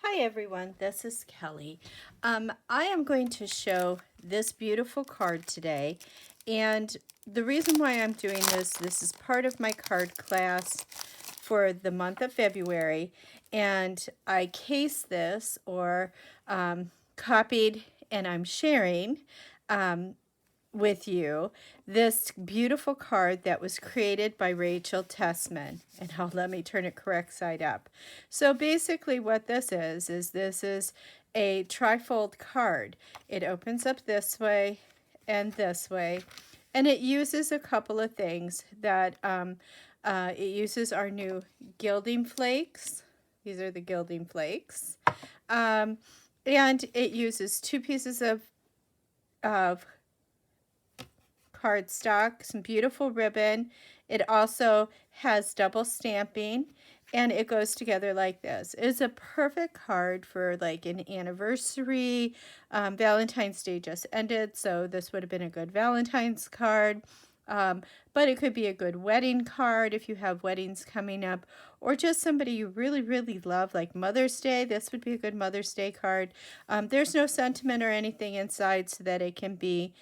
Hi everyone, this is Kelly. I am going to show this beautiful card today, and the reason why I'm doing this is part of my card class for the month of February, and I cased this or copied and I'm sharing with you this beautiful card that was created by Rachel Tessman. And let me turn it correct side up. So basically what this is this is a trifold card. It opens up this way and this way. And it uses a couple of things that it uses our new gilding flakes. These are the gilding flakes. And it uses two pieces of cardstock, some beautiful ribbon. It also has double stamping, and it goes together like this. It's a perfect card for like an anniversary. Valentine's Day just ended, so this would have been a good Valentine's card. But it could be a good wedding card if you have weddings coming up, or just somebody you really, really love, like Mother's Day. This would be a good Mother's Day card. There's no sentiment or anything inside so that it can be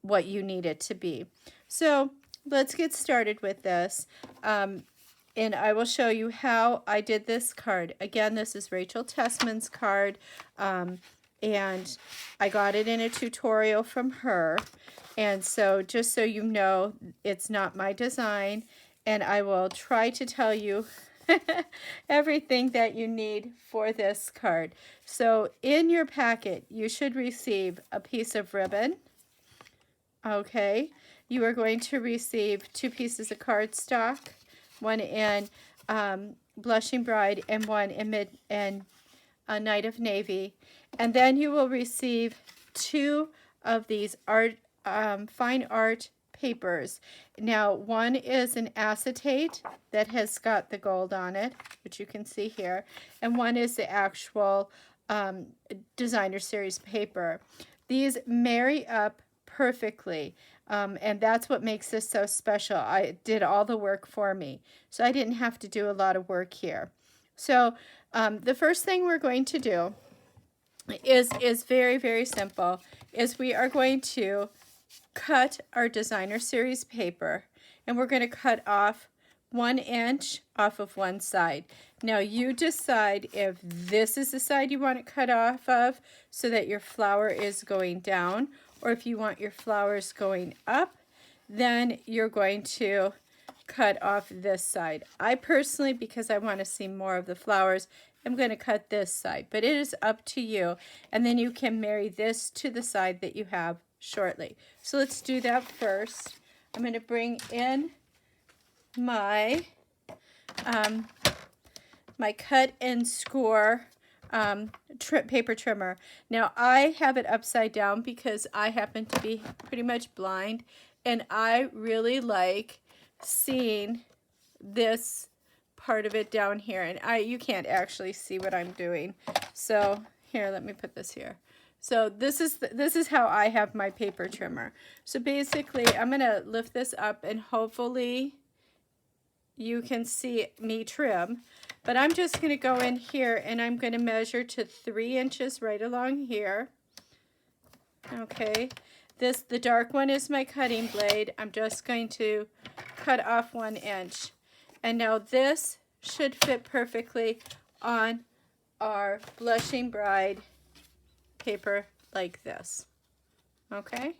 what you need it to be. So let's get started with this. And I will show you how I did this card. Again, this is Rachel Tessman's card. And I got it in a tutorial from her. And so just so you know, it's not my design. And I will try to tell you everything that you need for this card. So in your packet, you should receive a piece of ribbon. Okay, you are going to receive two pieces of cardstock, one in Blushing Bride and one in a Night of Navy. And then you will receive two of these fine art papers. Now, one is an acetate that has got the gold on it, which you can see here, and one is the actual designer series paper. These marry up perfectly, and that's what makes this so special. I did all the work for me, so I didn't have to do a lot of work here. So the first thing we're going to do is very, very simple, is we are going to cut our designer series paper, and we're going to cut off 1 inch off of one side. Now you decide if this is the side you want it cut off of so that your flower is going down, or if you want your flowers going up, then you're going to cut off this side. I personally, because I want to see more of the flowers, I'm going to cut this side, but it is up to you. And then you can marry this to the side that you have shortly. So let's do that first. I'm going to bring in my my cut and score paper trimmer. Now I have it upside down because I happen to be pretty much blind, and I really like seeing this part of it down here, and you can't actually see what I'm doing. So here, let me put this here. So this is how I have my paper trimmer. So basically, I'm gonna lift this up, and hopefully you can see me trim. But I'm just gonna go in here, and I'm gonna measure to 3 inches right along here. Okay, the dark one is my cutting blade. I'm just going to cut off 1 inch. And now this should fit perfectly on our Blushing Bride paper like this. Okay,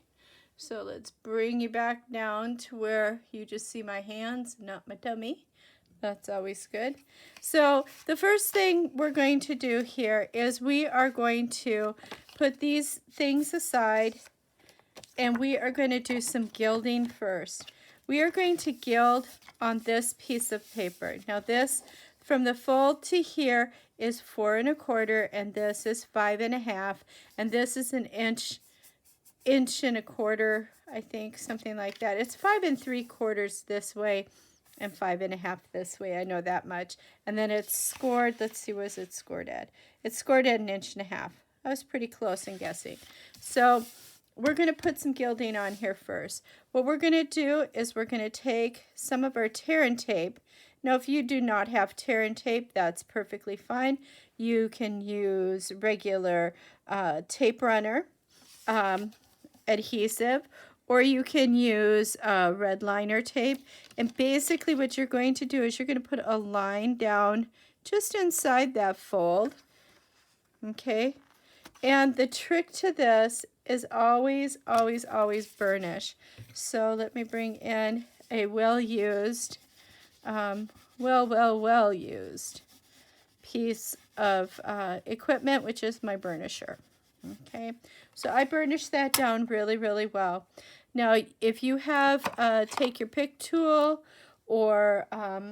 so let's bring you back down to where you just see my hands, not my tummy. That's always good. So the first thing we're going to do here is we are going to put these things aside, and we are going to do some gilding first. We are going to gild on this piece of paper. Now this, from the fold to here, is 4 1/4, and this is 5 1/2, and this is an inch and 1/4, I think, something like that. It's 5 3/4 this way and 5 1/2 this way. I know that much. And then it's scored. Let's see, was it scored at? It's scored at 1 1/2 inches. I was pretty close in guessing. So we're going to put some gilding on here first. What we're going to do is we're going to take some of our tear and tape. Now, if you do not have tear and tape, that's perfectly fine. You can use regular tape runner adhesive, or you can use red liner tape. And basically what you're going to do is you're going to put a line down just inside that fold, okay? And the trick to this is always, always, always burnish. So let me bring in a well-used, well-used piece of equipment, which is my burnisher. Okay, so I burnish that down really, really well. Now, if you have take your pick tool or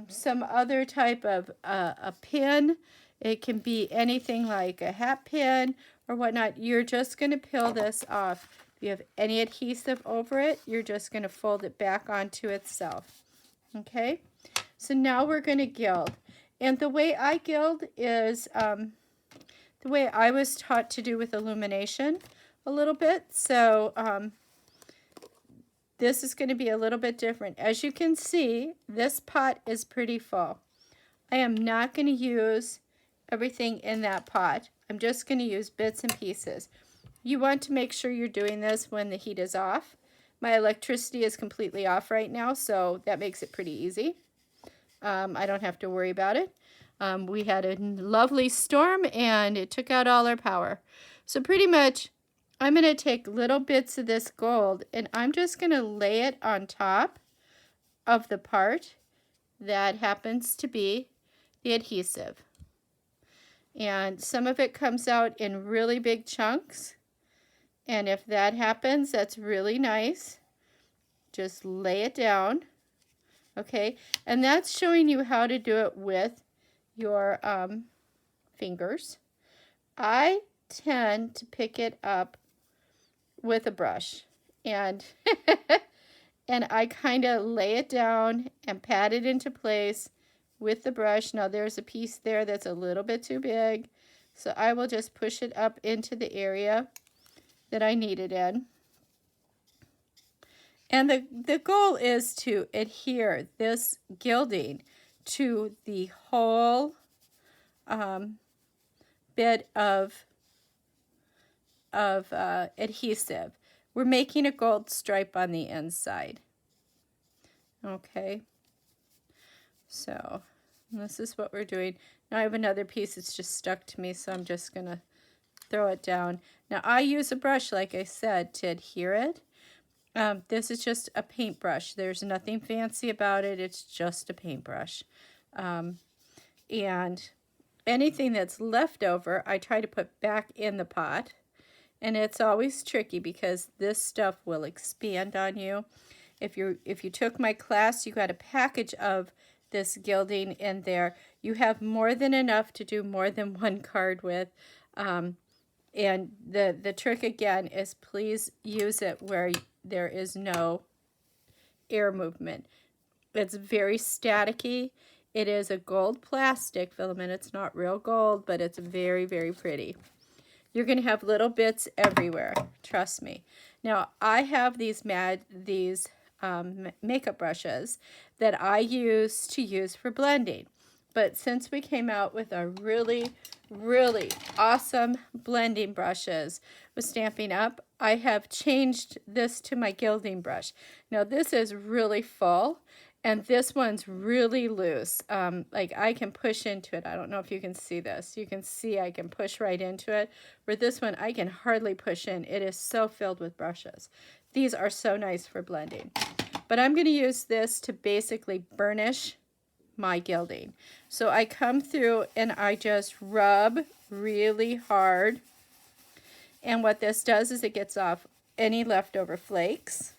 some other type of a pin, it can be anything like a hat pin or whatnot, you're just going to peel this off. If you have any adhesive over it, you're just going to fold it back onto itself. Okay, so now we're going to gild. And the way I gild is the way I was taught to do with illumination a little bit. So this is going to be a little bit different. As you can see, this pot is pretty full. I am not going to use everything in that pot. I'm just going to use bits and pieces. You want to make sure you're doing this when the heat is off. My electricity is completely off right now, so that makes it pretty easy. I don't have to worry about it. We had a lovely storm and it took out all our power. So pretty much I'm going to take little bits of this gold and I'm just going to lay it on top of the part that happens to be the adhesive. And some of it comes out in really big chunks. And if that happens, that's really nice. Just lay it down. Okay, and that's showing you how to do it with your fingers. I tend to pick it up with a brush and and I kind of lay it down and pat it into place with the brush. Now there's a piece there that's a little bit too big, so I will just push it up into the area that I need it in. And the goal is to adhere this gilding to the whole bit of adhesive. We're making a gold stripe on the inside. Okay, so this is what we're doing. Now I have another piece that's just stuck to me, so I'm just going to throw it down. Now I use a brush, like I said, to adhere it. This is just a paintbrush. There's nothing fancy about it. It's just a paintbrush. And anything that's left over, I try to put back in the pot. And it's always tricky because this stuff will expand on you. If you took my class, you got a package of this gilding in there. You have more than enough to do more than one card with. And the trick again is please use it where there is no air movement. It's very staticky. It is a gold plastic filament. It's not real gold, but it's very, very pretty. You're going to have little bits everywhere. Trust me. Now, I have these makeup brushes that I use for blending. But since we came out with a really, really awesome blending brushes with Stampin' Up, I have changed this to my gilding brush. Now this is really full and this one's really loose. Like I can push into it. I don't know if you can see this. You can see I can push right into it. Where this one I can hardly push in. It is so filled with brushes. These are so nice for blending. But I'm going to use this to basically burnish my gilding. So I come through and I just rub really hard. And what this does is it gets off any leftover flakes.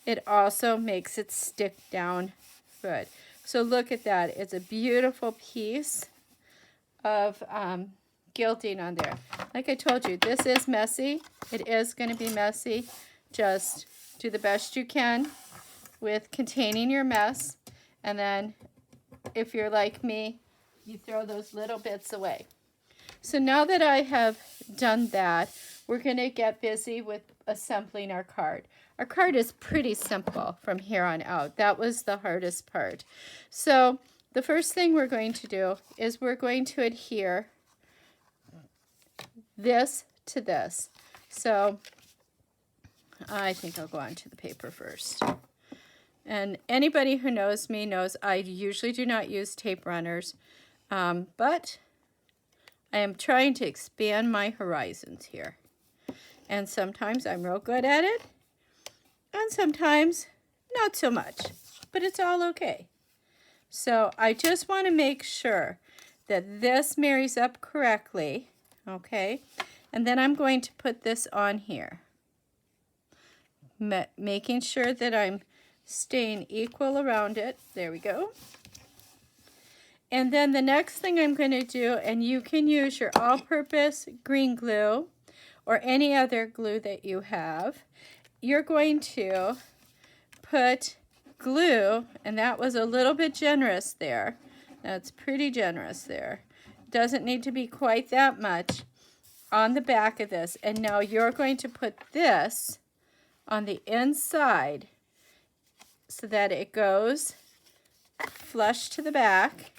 It also makes it stick down good. So look at that. It's a beautiful piece of gilding on there. Like I told you, this is messy. It is going to be messy. Just do the best you can with containing your mess. And then if you're like me, you throw those little bits away. So now that I have done that, we're going to get busy with assembling our card. Our card is pretty simple from here on out. That was the hardest part. So the first thing we're going to do is we're going to adhere this to this. So I think I'll go on to the paper first. And anybody who knows me knows I usually do not use tape runners, but I am trying to expand my horizons here. And sometimes I'm real good at it, and sometimes not so much, but it's all okay. So I just want to make sure that this marries up correctly, okay? And then I'm going to put this on here, making sure that I'm staying equal around it. There we go. And then the next thing I'm going to do, and you can use your all-purpose green glue or any other glue that you have, you're going to put glue, and that was a little bit generous there. That's pretty generous there. Doesn't need to be quite that much on the back of this. And now you're going to put this on the inside so that it goes flush to the back.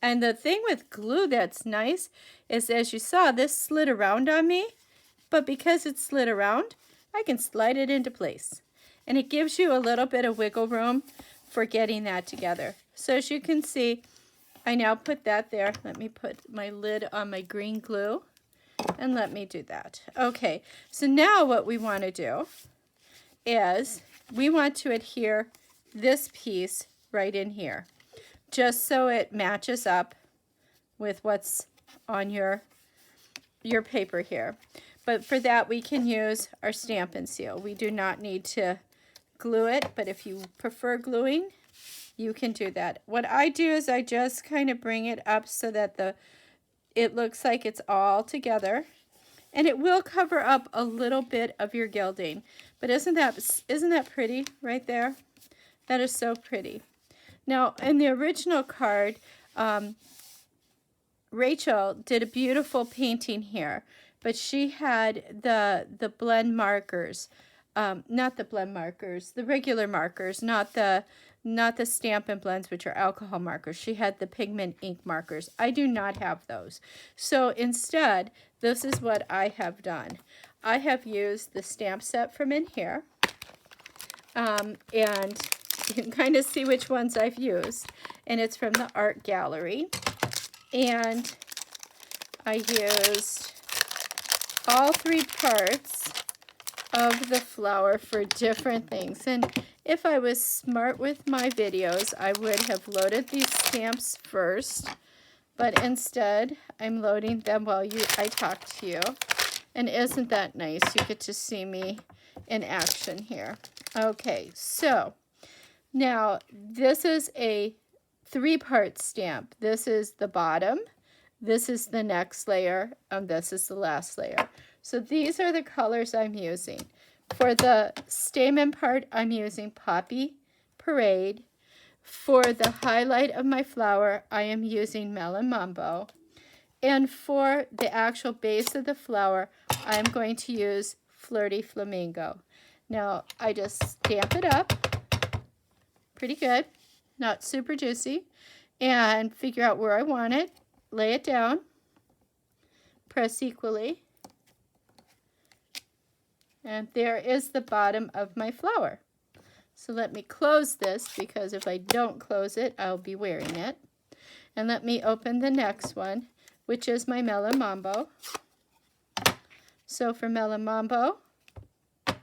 And the thing with glue that's nice is, as you saw, this slid around on me, but because it slid around, I can slide it into place. And it gives you a little bit of wiggle room for getting that together. So as you can see, I now put that there. Let me put my lid on my green glue, and let me do that. Okay, so now what we want to do is we want to adhere this piece right in here, just so it matches up with what's on your paper here. But for that, we can use our Stampin' Seal. We do not need to glue it, but if you prefer gluing, you can do that. What I do is I just kind of bring it up so that it looks like it's all together. And it will cover up a little bit of your gilding. But isn't that pretty right there? That is so pretty. Now, in the original card, Rachel did a beautiful painting here, but she had the blend markers, not the blend markers, the regular markers, not the Stampin' Blends, which are alcohol markers. She had the pigment ink markers. I do not have those. So instead, this is what I have done. I have used the stamp set from in here, and you can kind of see which ones I've used, and it's from the art gallery. And I used all 3 parts of the flower for different things. And if I was smart with my videos, I would have loaded these stamps first, but instead I'm loading them while I talk to you. And isn't that nice? You get to see me in action here. Okay, so now this is a 3-part stamp. This is the bottom, this is the next layer, and this is the last layer. So these are the colors I'm using. For the stamen part, I'm using Poppy Parade. For the highlight of my flower, I am using Melon Mambo. And for the actual base of the flower, I'm going to use Flirty Flamingo. Now, I just stamp it up, pretty good, not super juicy, and figure out where I want it, lay it down, press equally, and there is the bottom of my flower. So let me close this, because if I don't close it, I'll be wearing it. And let me open the next one, which is my Melon Mambo. So for Melon Mambo, I'm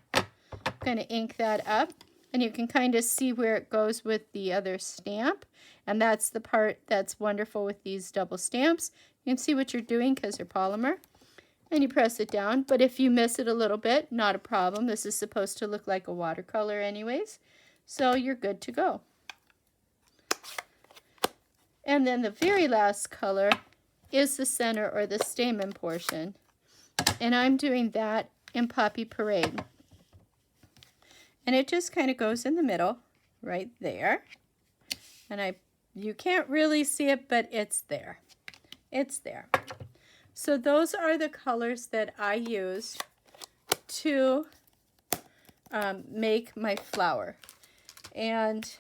going to ink that up, and you can kind of see where it goes with the other stamp. And that's the part that's wonderful with these double stamps. You can see what you're doing because they're polymer. And you press it down, but if you miss it a little bit, not a problem. This is supposed to look like a watercolor anyways, so you're good to go. And then the very last color is the center or the stamen portion, and I'm doing that in Poppy Parade. And it just kind of goes in the middle, right there. And you can't really see it, but it's there. It's there. So those are the colors that I used to make my flower. And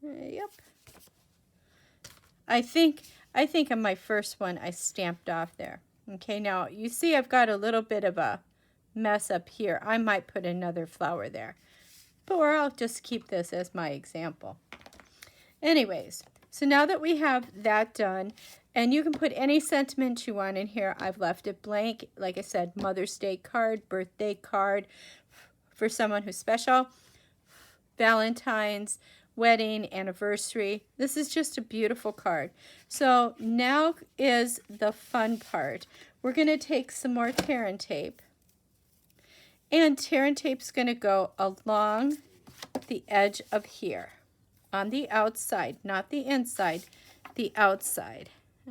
yep, I think on my first one I stamped off there. Okay, now you see I've got a little bit of a mess up here. I might put another flower there, or I'll just keep this as my example. Anyways, so now that we have that done, and you can put any sentiment you want in here. I've left it blank. Like I said, Mother's Day card, birthday card for someone who's special, Valentine's, wedding, anniversary. This is just a beautiful card. So now is the fun part. We're going to take some more tear and tape. And tear and tape's going to go along the edge of here. On the outside, not the inside, the outside.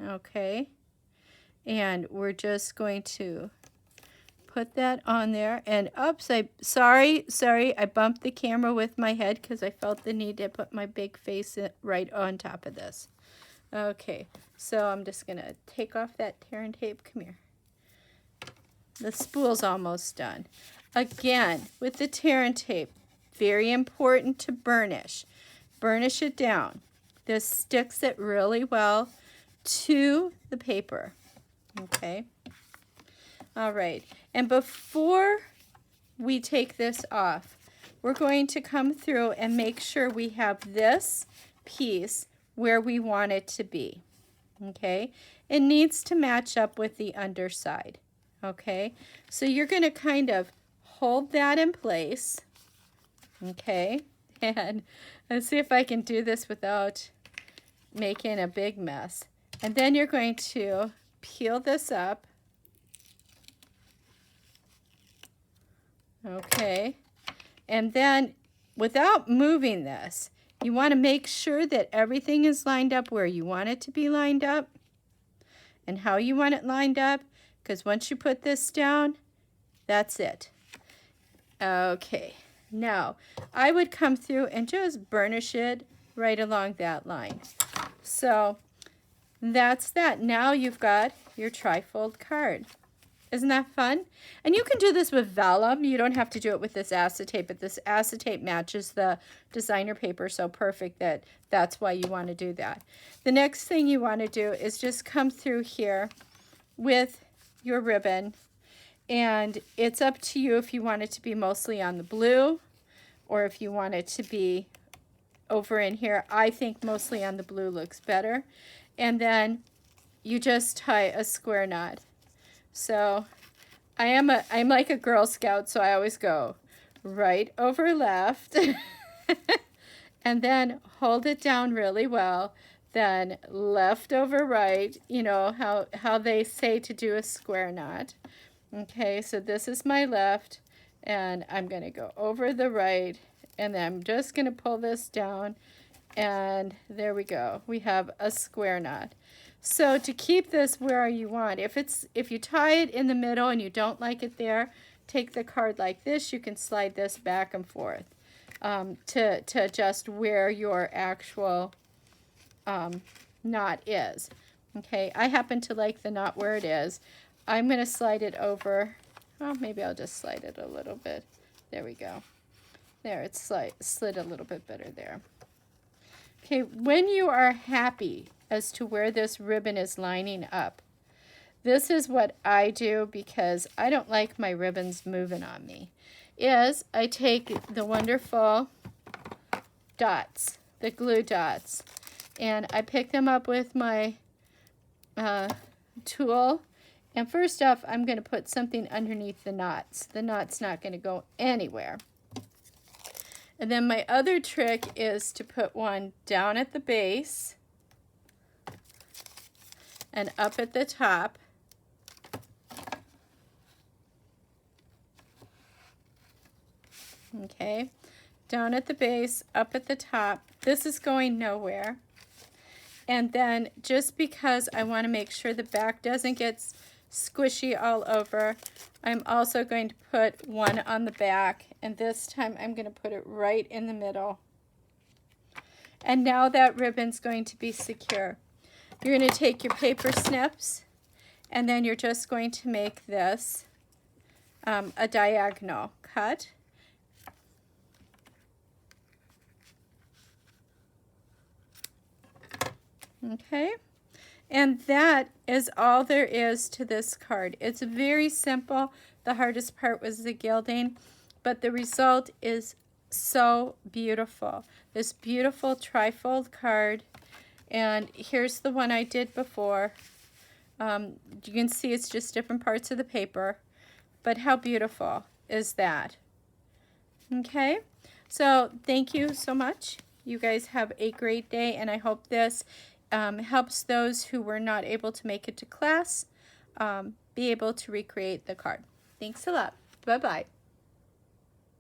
Okay. And we're just going to put that on there. And oops, sorry, I bumped the camera with my head because I felt the need to put my big face right on top of this. Okay, so I'm just going to take off that tear and tape. Come here. The spool's almost done. Again, with the tear and tape, very important to burnish. Burnish it down. This sticks it really well to the paper. Okay. All right. And before we take this off, we're going to come through and make sure we have this piece where we want it to be. Okay. It needs to match up with the underside. Okay. So you're going to kind of hold that in place. Okay. And let's see if I can do this without making a big mess. And then you're going to peel this up. Okay. And then without moving this, you want to make sure that everything is lined up where you want it to be lined up and how you want it lined up, because once you put this down, that's it. Okay. Now, I would come through and just burnish it right along that line. So that's that. Now you've got your trifold card. Isn't that fun? And you can do this with vellum. You don't have to do it with this acetate, but this acetate matches the designer paper so perfect that that's why you want to do that. The next thing you want to do is just come through here with your ribbon. And it's up to you if you want it to be mostly on the blue or if you want it to be over in here. I think mostly on the blue looks better. And then you just tie a square knot. So I'm like a Girl Scout, so I always go right over left and then hold it down really well. Then left over right, you know how they say to do a square knot. Okay, so this is my left, and I'm going to go over the right, and then I'm just going to pull this down, and there we go. We have a square knot. So to keep this where you want, if you tie it in the middle and you don't like it there, take the card like this. You can slide this back and forth to adjust where your actual knot is. Okay, I happen to like the knot where it is. I'm going to slide it over. Oh, maybe I'll just slide it a little bit. There we go. There, it's slid a little bit better there. Okay, when you are happy as to where this ribbon is lining up, this is what I do because I don't like my ribbons moving on me, is I take the wonderful dots, the glue dots, and I pick them up with my tool. And first off, I'm going to put something underneath the knots. The knot's not going to go anywhere. And then my other trick is to put one down at the base and up at the top. Okay, down at the base, up at the top. This is going nowhere. And then just because I want to make sure the back doesn't get squishy all over, I'm also going to put one on the back, and this time I'm going to put it right in the middle. And now that ribbon's going to be secure. You're going to take your paper snips, and then you're just going to make this a diagonal cut. Okay, and that is all there is to this card. It's very simple. The hardest part was the gilding, but the result is so beautiful. This beautiful trifold card, and here's the one I did before. You can see it's just different parts of the paper, but how beautiful is that? Okay, so thank you so much. You guys have a great day, and I hope this helps those who were not able to make it to class be able to recreate the card. Thanks a lot. Bye-bye.